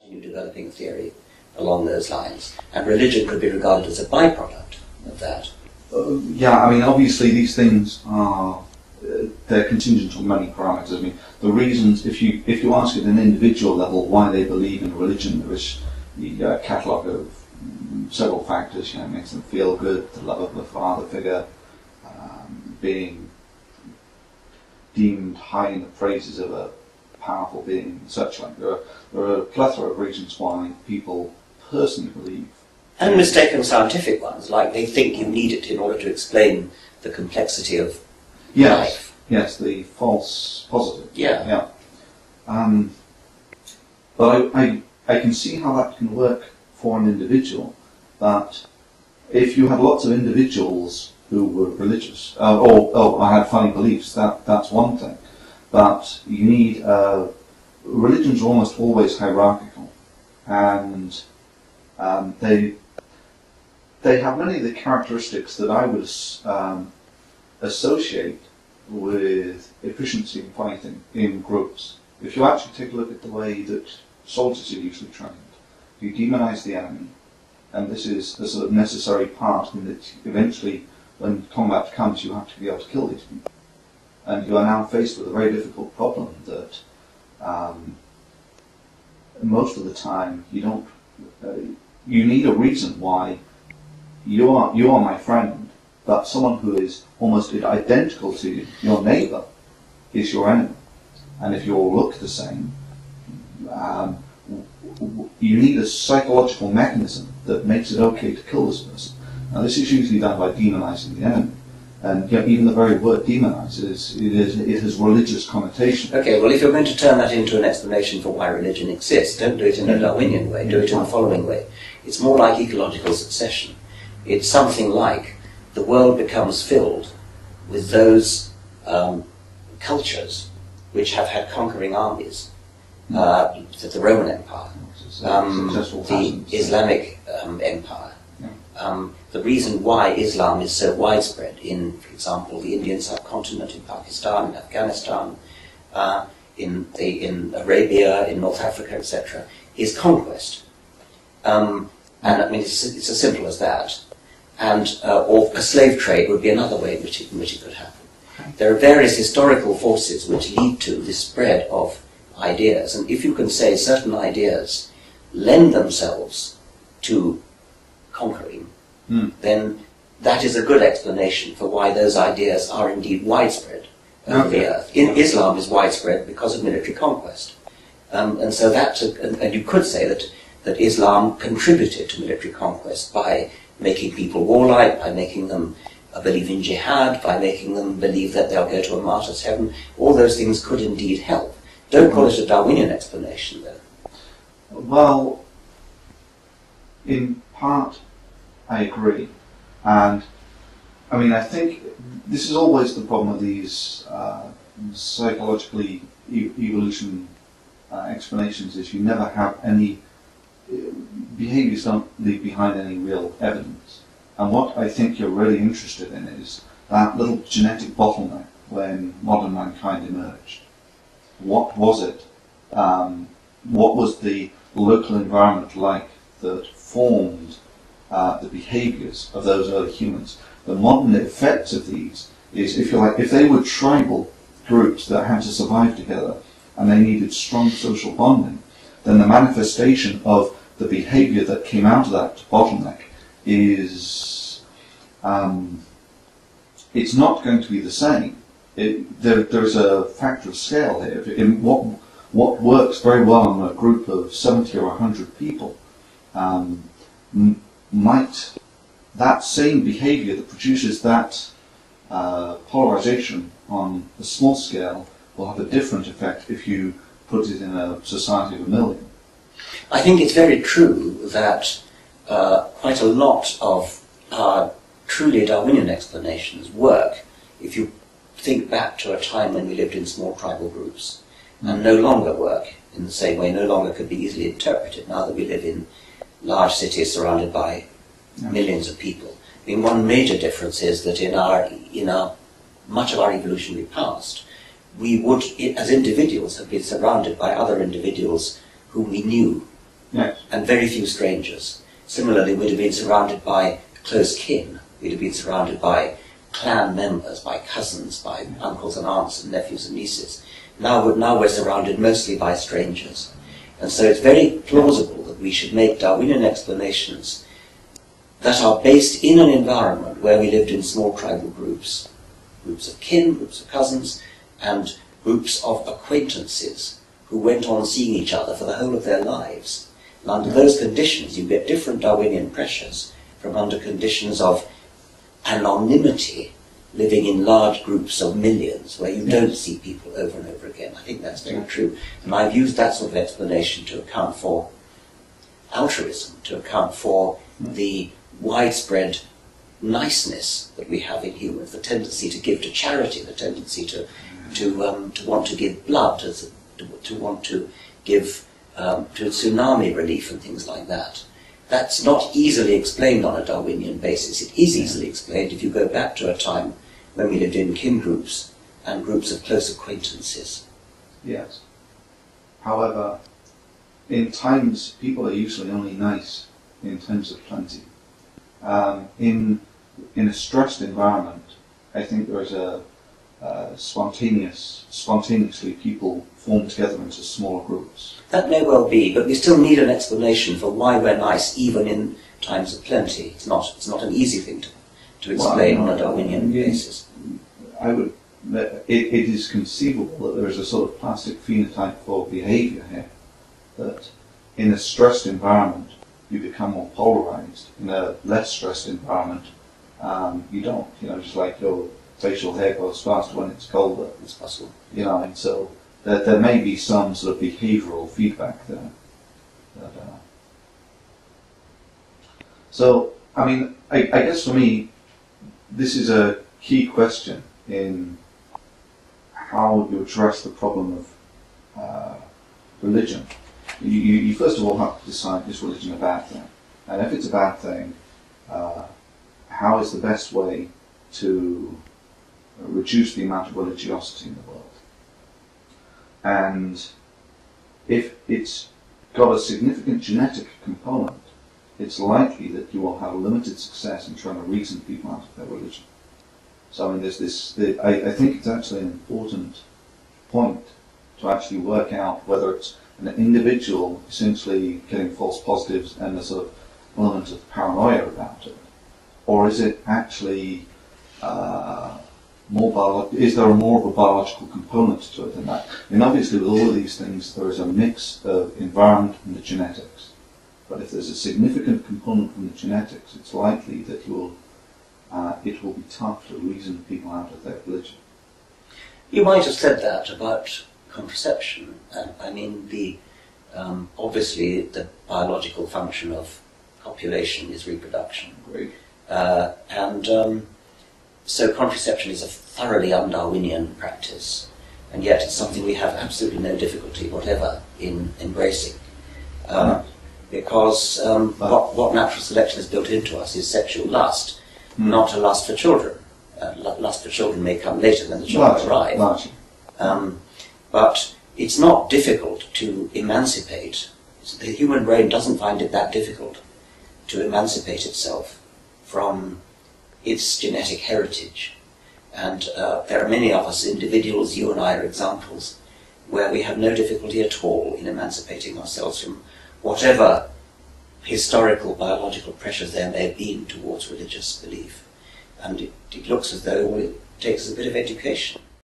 continue developing a theory along those lines, and religion could be regarded as a byproduct of that. Yeah, I mean, obviously these things are they're contingent on many parameters. I mean, the reasons, if you ask at an individual level why they believe in religion, there is the catalogue of several factors. You know, it makes them feel good, the love of a father figure, being deemed high in the praises of a powerful being, and such like. There are a plethora of reasons why people personally believe. And mistaken scientific ones, like they think you need it in order to explain the complexity of life. Yes, the false positive. Yeah. But I can see how that can work for an individual, that if you had lots of individuals who were religious, or I had funny beliefs, that's one thing. But you need, religions are almost always hierarchical, and they have many of the characteristics that I would associate with efficiency in fighting in groups. If you actually take a look at the way that soldiers are usually trained, you demonize the enemy, and this is a sort of necessary part in that eventually when combat comes you have to be able to kill these people. And you are now faced with a very difficult problem that most of the time you don't, you need a reason why you are my friend, but someone who is almost identical to you, your neighbour, is your enemy. And if you all look the same, you need a psychological mechanism that makes it okay to kill this person. Now this is usually done by demonizing the enemy. And even the very word demonize it has religious connotation. Okay, well if you're going to turn that into an explanation for why religion exists, don't do it in a Darwinian way, do it in the following way. It's more like ecological succession. It's something like the world becomes filled with those cultures which have had conquering armies. The Roman Empire, the Islamic Empire. The reason why Islam is so widespread in, for example, the Indian subcontinent, in Pakistan, in Afghanistan, in Arabia, in North Africa, etc., is conquest. And I mean, it's as simple as that. And or a slave trade would be another way in which it could happen. There are various historical forces which lead to this spread of ideas, and if you can say certain ideas lend themselves to conquering, then that is a good explanation for why those ideas are indeed widespread over the earth. Islam is widespread because of military conquest, and so that, and you could say that Islam contributed to military conquest by making people warlike, by making them believe in jihad, by making them believe that they'll go to a martyr's heaven. All those things could indeed help. Don't call it a Darwinian explanation, though. Well, in part, I agree. And, I mean, I think this is always the problem with these psychologically evolution explanations, is you never have any, behaviours don't leave behind any real evidence. And what I think you're really interested in is that little genetic bottleneck when modern mankind emerged. What was it? What was the local environment like that formed the behaviours of those early humans? The modern effects of these is, if you like, if they were tribal groups that had to survive together and they needed strong social bonding, then the manifestation of the behaviour that came out of that bottleneck is, it's not going to be the same. There's a factor of scale here. In what works very well in a group of 70 or 100 people might, that same behaviour that produces that polarisation on a small scale will have a different effect if you put it in a society of 1 million. I think it's very true that quite a lot of our truly Darwinian explanations work if you think back to a time when we lived in small tribal groups, and no longer work in the same way, no longer could be easily interpreted now that we live in large cities surrounded by millions of people. I mean, one major difference is that in our much of our evolutionary past, we would, as individuals, have been surrounded by other individuals whom we knew Yes. and very few strangers. Similarly, we'd have been surrounded by close kin. We'd have been surrounded by clan members, by cousins, by uncles and aunts and nephews and nieces. Now we're surrounded mostly by strangers. And so it's very plausible that we should make Darwinian explanations that are based in an environment where we lived in small tribal groups, groups of kin, groups of cousins, and groups of acquaintances who went on seeing each other for the whole of their lives. And under those conditions, you get different Darwinian pressures from under conditions of anonymity, living in large groups of millions, where you don't see people over and over again. I think that's very true. And I've used that sort of explanation to account for altruism, to account for the widespread niceness that we have in humans, the tendency to give to charity, the tendency to want to give blood, to want to give to tsunami relief and things like that. That's not easily explained on a Darwinian basis. It is easily explained if you go back to a time when we lived in kin groups and groups of close acquaintances. Yes. However, in times, people are usually only nice in times of plenty. In a stressed environment, I think there is spontaneously people form together into smaller groups. That may well be, but we still need an explanation for why we're nice even in times of plenty. It's not an easy thing to explain on a Darwinian basis. It is conceivable that there is a sort of plastic phenotype for behaviour here, that in a stressed environment you become more polarised. In a less stressed environment, you don't. Just like your facial hair goes faster when it's colder. It's possible. And so there may be some sort of behavioural feedback there. So, I guess for me, this is a key question in how you address the problem of religion. You first of all have to decide, is religion a bad thing? And if it's a bad thing, how is the best way to reduce the amount of religiosity in the world? And if it's got a significant genetic component, it's likely that you will have limited success in trying to reason people out of their religion. So there's this. I think it's actually an important point to actually work out whether it's an individual essentially getting false positives and a sort of element of paranoia about it, or is it actually is there more of a biological component to it than that? Obviously with all of these things there is a mix of environment and the genetics. But if there's a significant component from the genetics, it's likely that it will be tough to reason people out of their religion. You might have said that about contraception. Obviously the biological function of copulation is reproduction. Great. So contraception is a thoroughly un-Darwinian practice, and yet it's something we have absolutely no difficulty whatever in embracing. Because what natural selection has built into us is sexual lust, not a lust for children. Lust for children may come later when the children arrive. But it's not difficult to emancipate. The human brain doesn't find it that difficult to emancipate itself from its genetic heritage. And there are many of us, individuals, you and I are examples, where we have no difficulty at all in emancipating ourselves from whatever historical biological pressures there may have been towards religious belief. And it looks as though all it takes is a bit of education.